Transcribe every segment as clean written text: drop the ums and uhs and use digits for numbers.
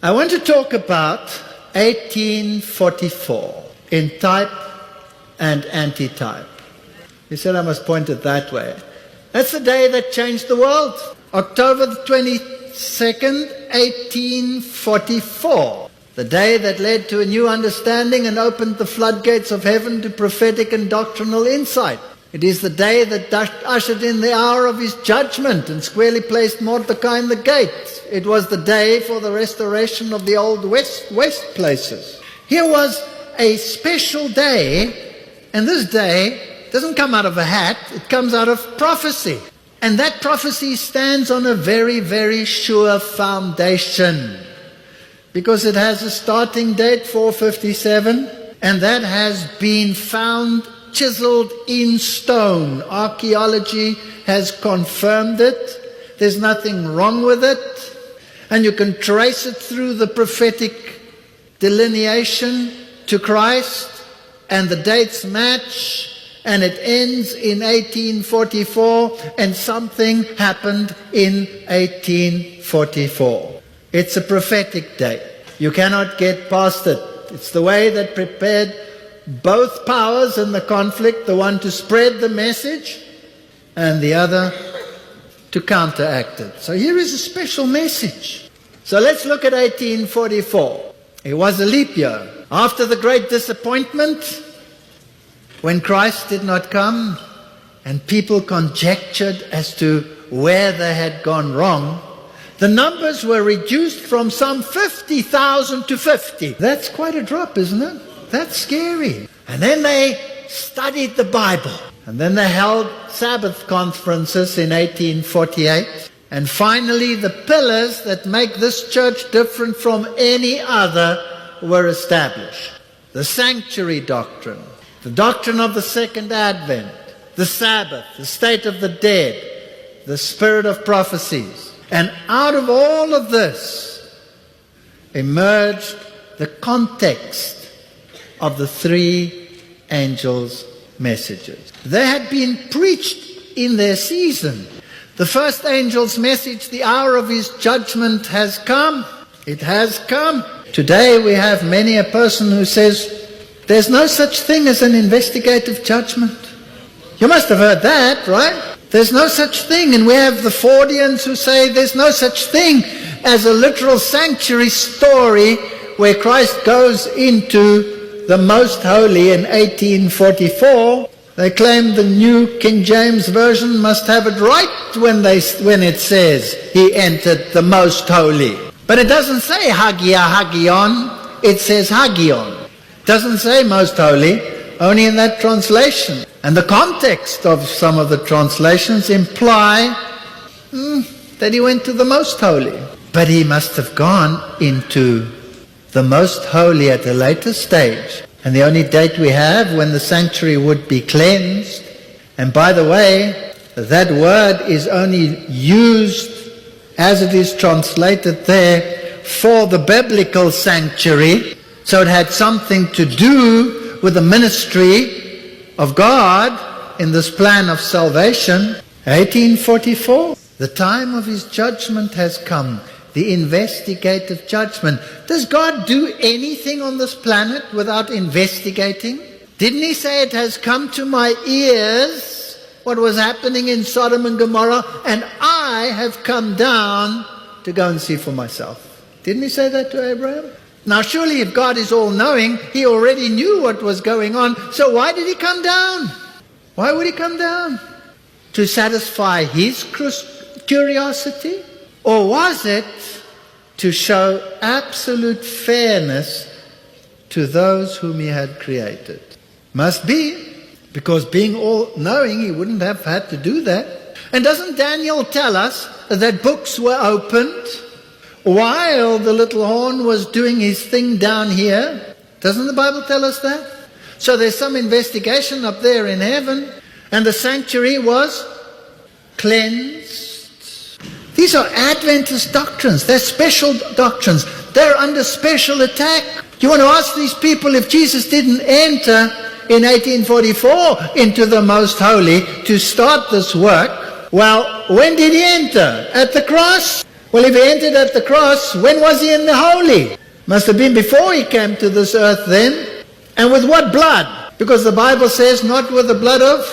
I want to talk about 1844 in type and anti-type. You said I must point it that way. That's the day that changed the world. October the 22nd, 1844. The day that led to a new understanding and opened the floodgates of heaven to prophetic and doctrinal insight. It is the day that ushered in the hour of his judgment and squarely placed Mordecai in the gate. It was the day for the restoration of the old west places. Here was a special day, and this day doesn't come out of a hat, it comes out of prophecy. And that prophecy stands on a very, very sure foundation, because it has a starting date, 457, and that has been found chiseled in stone. Archaeology has confirmed it. There's nothing wrong with it. And you can trace it through the prophetic delineation to Christ, and the dates match, and it ends in 1844, and something happened in 1844. It's a prophetic date. You cannot get past it. It's the way that prepared both powers in the conflict, the one to spread the message and the other to counteract it. So here is a special message. So let's look at 1844. It was a leap year. After the great disappointment, when Christ did not come and people conjectured as to where they had gone wrong, the numbers were reduced from some 50,000 to 50. That's quite a drop, isn't it? That's scary. And then they studied the Bible. And then they held Sabbath conferences in 1848. And finally, the pillars that make this church different from any other were established. The sanctuary doctrine, the doctrine of the second advent, the Sabbath, the state of the dead, the spirit of prophecies. And out of all of this emerged the context of the three angels' messages. They had been preached in their season. The first angel's message, the hour of his judgment has come. It has come. Today we have many a person who says, there's no such thing as an investigative judgment. You must have heard that, right? There's no such thing. And we have the Fordians who say there's no such thing as a literal sanctuary story where Christ goes into the most holy in 1844. They claim the New King James Version must have it right when it says he entered the most holy. But it doesn't say Hagia Hagion, it says Hagion. It doesn't say most holy, only in that translation. And the context of some of the translations imply that he went to the most holy. But he must have gone into the most holy at a later stage. And the only date we have when the sanctuary would be cleansed. And by the way, that word is only used as it is translated there for the biblical sanctuary. So it had something to do with the ministry of God in this plan of salvation. 1844, the time of his judgment has come. The investigative judgment. Does God do anything on this planet without investigating? Didn't he say it has come to my ears what was happening in Sodom and Gomorrah, and I have come down to go and see for myself? Didn't he say that to Abraham? Now surely if God is all-knowing, he already knew what was going on, so why did he come down? Why would he come down? To satisfy his curiosity? Or was it to show absolute fairness to those whom he had created? Must be, because being all-knowing, he wouldn't have had to do that. And doesn't Daniel tell us that books were opened while the little horn was doing his thing down here? Doesn't the Bible tell us that? So there's some investigation up there in heaven, and the sanctuary was cleansed. These are Adventist doctrines. They're special doctrines. They're under special attack. You want to ask these people if Jesus didn't enter in 1844 into the most holy to start this work? Well, when did he enter? At the cross? Well, if he entered at the cross, when was he in the holy? Must have been before he came to this earth then. And with what blood? Because the Bible says not with the blood of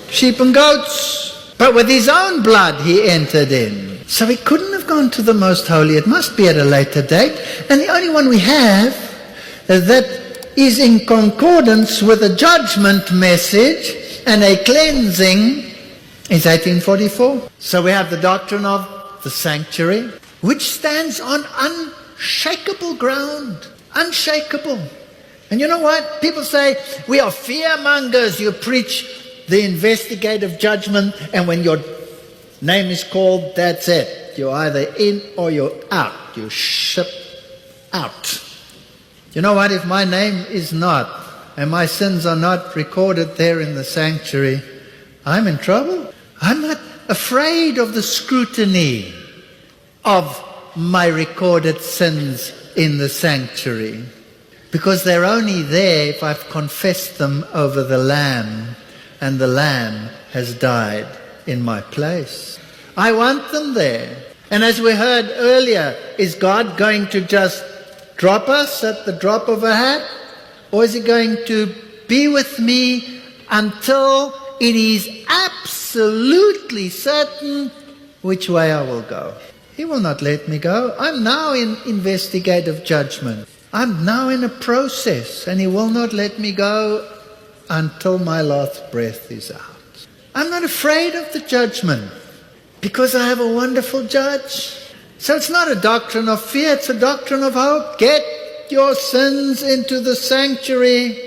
sheep and goats, but with his own blood he entered in. So he couldn't have gone to the most holy. It must be at a later date. And the only one we have that is in concordance with a judgment message and a cleansing is 1844. So we have the doctrine of the sanctuary, which stands on unshakable ground. Unshakable. And you know what? People say, we are fearmongers. You preach the investigative judgment, and when your name is called, that's it. You're either in or you're out. You ship out. You know what? If my name is not, and my sins are not recorded there in the sanctuary, I'm in trouble. I'm not afraid of the scrutiny of my recorded sins in the sanctuary, because they're only there if I've confessed them over the Lamb, and the Lamb has died in my place. I want them there. And as we heard earlier, is God going to just drop us at the drop of a hat? Or is he going to be with me until it is absolutely certain which way I will go? He will not let me go. I'm now in investigative judgment. I'm now in a process, and he will not let me go until my last breath is out. I'm not afraid of the judgment because I have a wonderful judge. So it's not a doctrine of fear, it's a doctrine of hope. Get your sins into the sanctuary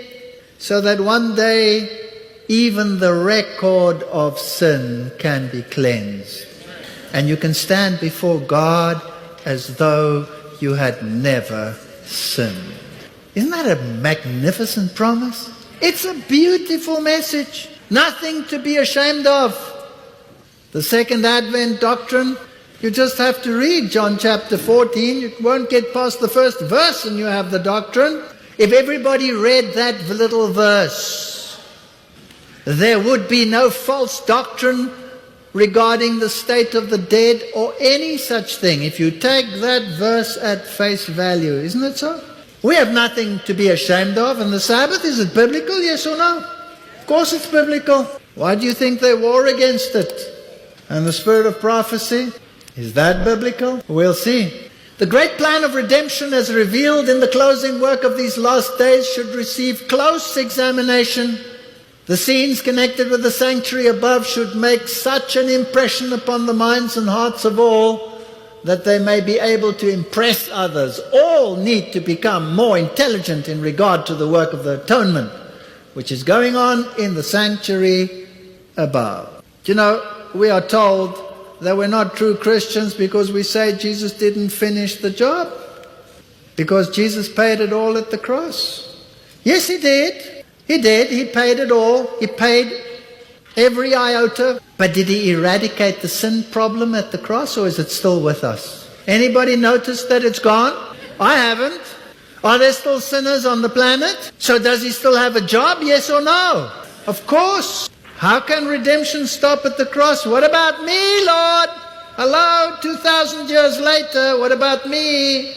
so that one day even the record of sin can be cleansed. And you can stand before God as though you had never sinned. Isn't that a magnificent promise? It's a beautiful message. Nothing to be ashamed of. The second Advent doctrine, you just have to read John chapter 14. You won't get past the first verse and you have the doctrine. If everybody read that little verse, there would be no false doctrine regarding the state of the dead or any such thing. If you take that verse at face value, isn't it so? We have nothing to be ashamed of. And the Sabbath, is it biblical, yes or no? Of course it's biblical. Why do you think they war against it? And the spirit of prophecy, is that biblical? We'll see. The great plan of redemption as revealed in the closing work of these last days should receive close examination. The scenes connected with the sanctuary above should make such an impression upon the minds and hearts of all that they may be able to impress others. All need to become more intelligent in regard to the work of the atonement, which is going on in the sanctuary above. You know, we are told that we're not true Christians because we say Jesus didn't finish the job, because Jesus paid it all at the cross. Yes, he did. He did. He paid it all. He paid every iota. But did he eradicate the sin problem at the cross, or is it still with us? Anybody notice that it's gone? I haven't. Are there still sinners on the planet? So does he still have a job, yes or no? Of course. How can redemption stop at the cross? What about me, Lord? Hello, 2,000 years later, what about me?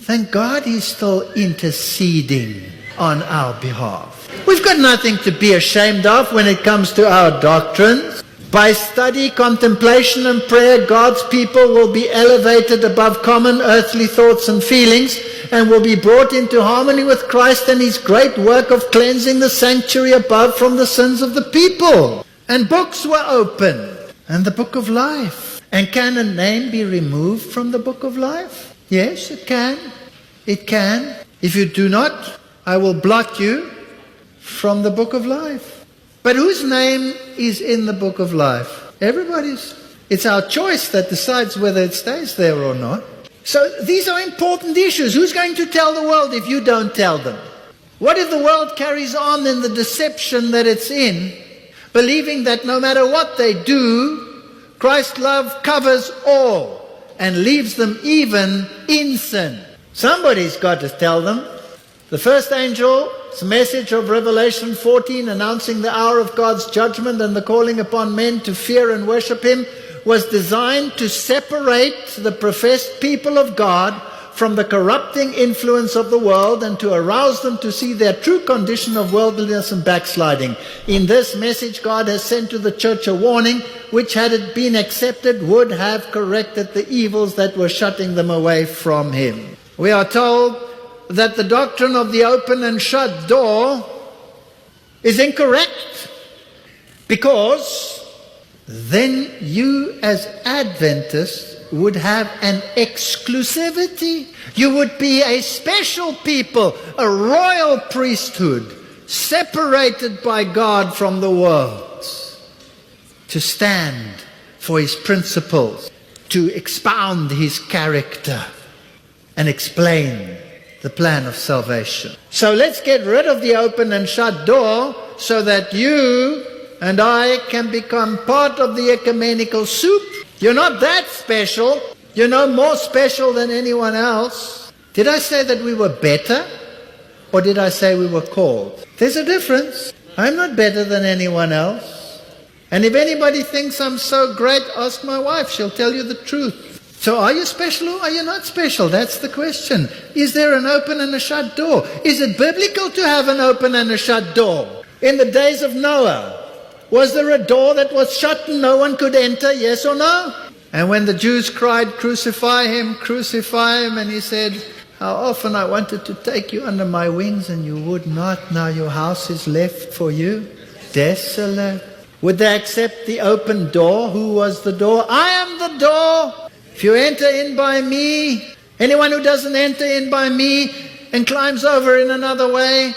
Thank God he's still interceding on our behalf. We've got nothing to be ashamed of when it comes to our doctrines. By study, contemplation, and prayer, God's people will be elevated above common earthly thoughts and feelings and will be brought into harmony with Christ and his great work of cleansing the sanctuary above from the sins of the people. And books were opened, and the book of life. And can a name be removed from the book of life? Yes, it can. It can. If you do not, I will blot you from the book of life. But whose name is in the book of life? Everybody's. It's our choice that decides whether it stays there or not. So these are important issues. Who's going to tell the world if you don't tell them? What if the world carries on in the deception that it's in, believing that no matter what they do, Christ's love covers all and leaves them even in sin? Somebody's got to tell them. The first angel's message of Revelation 14, announcing the hour of God's judgment and the calling upon men to fear and worship him, was designed to separate the professed people of God from the corrupting influence of the world and to arouse them to see their true condition of worldliness and backsliding. In this message, God has sent to the church a warning which, had it been accepted, would have corrected the evils that were shutting them away from Him. We are told that the doctrine of the open and shut door is incorrect, because then you as Adventists would have an exclusivity. You would be a special people, a royal priesthood, separated by God from the world, to stand for His principles, to expound His character, and explain the plan of salvation. So let's get rid of the open and shut door so that you and I can become part of the ecumenical soup. You're not that special. You're no more special than anyone else. Did I say that we were better? Or did I say we were called? There's a difference. I'm not better than anyone else. And if anybody thinks I'm so great, ask my wife. She'll tell you the truth. So are you special or are you not special? That's the question. Is there an open and a shut door? Is it biblical to have an open and a shut door? In the days of Noah, was there a door that was shut and no one could enter, yes or no? And when the Jews cried, crucify him, and he said, how often I wanted to take you under my wings and you would not. Now your house is left for you, desolate. Would they accept the open door? Who was the door? I am the door. If you enter in by me, anyone who doesn't enter in by me and climbs over in another way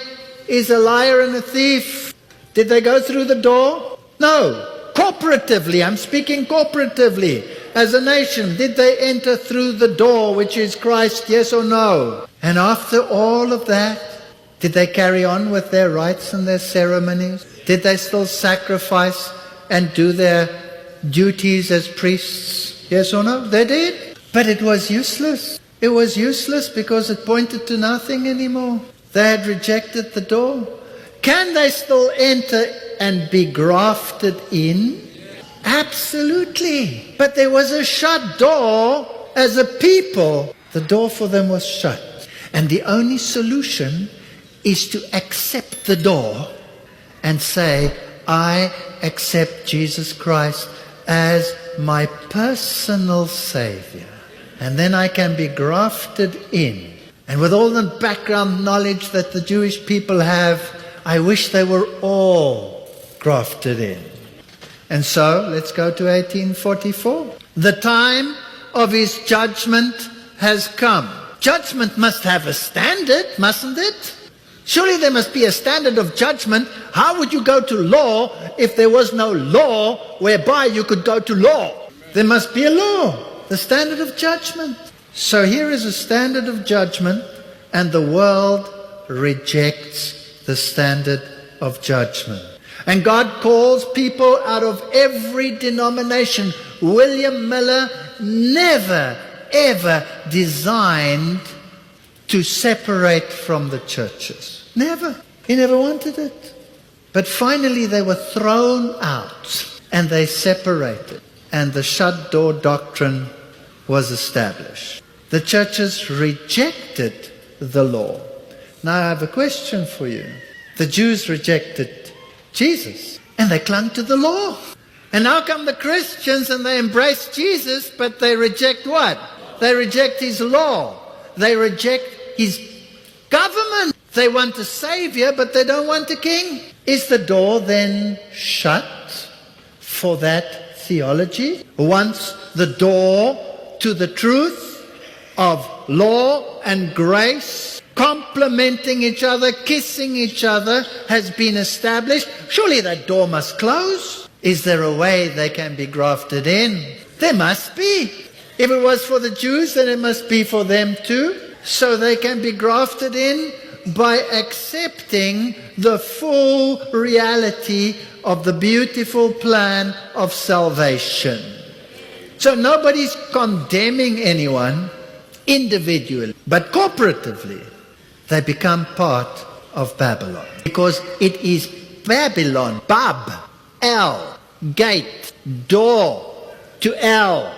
is a liar and a thief. Did they go through the door? No. Corporatively, I'm speaking corporatively. As a nation, did they enter through the door, which is Christ, yes or no? And after all of that, did they carry on with their rites and their ceremonies? Did they still sacrifice and do their duties as priests? Yes or no? They did. But it was useless. It was useless because it pointed to nothing anymore. They had rejected the door. Can they still enter and be grafted in? Absolutely. But there was a shut door as a people. The door for them was shut. And the only solution is to accept the door and say, I accept Jesus Christ as my personal Savior. And then I can be grafted in. And with all the background knowledge that the Jewish people have, I wish they were all grafted in. And so, let's go to 1844. The time of His judgment has come. Judgment must have a standard, mustn't it? Surely there must be a standard of judgment. How would you go to law if there was no law whereby you could go to law? There must be a law, the standard of judgment. So here is a standard of judgment, and the world rejects the standard of judgment. And God calls people out of every denomination. William Miller never, ever designed to separate from the churches. Never. He never wanted it. But finally they were thrown out and they separated. And the shut door doctrine was established. The churches rejected the law. Now I have a question for you. The Jews rejected Jesus and they clung to the law. And now come the Christians and they embrace Jesus, but they reject what? They reject His law. They reject His government. They want a savior, but they don't want a king. Is the door then shut for that theology? Once the door to the truth of law and grace, complementing each other, kissing each other, has been established, surely that door must close. Is there a way they can be grafted in? There must be. If it was for the Jews, then it must be for them too. So they can be grafted in by accepting the full reality of the beautiful plan of salvation. So nobody's condemning anyone individually, but corporatively. They become part of Babylon. Because it is Babylon, Bab, El, gate, door, to L,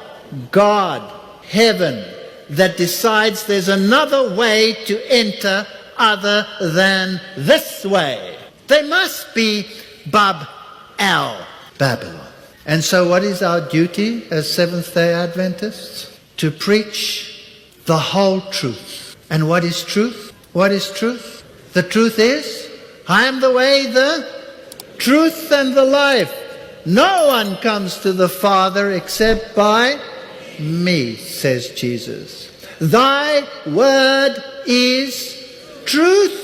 God, heaven, that decides there's another way to enter other than this way. They must be Bab-El, Babylon. And so what is our duty as Seventh-day Adventists? To preach the whole truth. And what is truth? What is truth? The truth is, I am the way, the truth, and the life. No one comes to the Father except by me, says Jesus. Thy word is truth.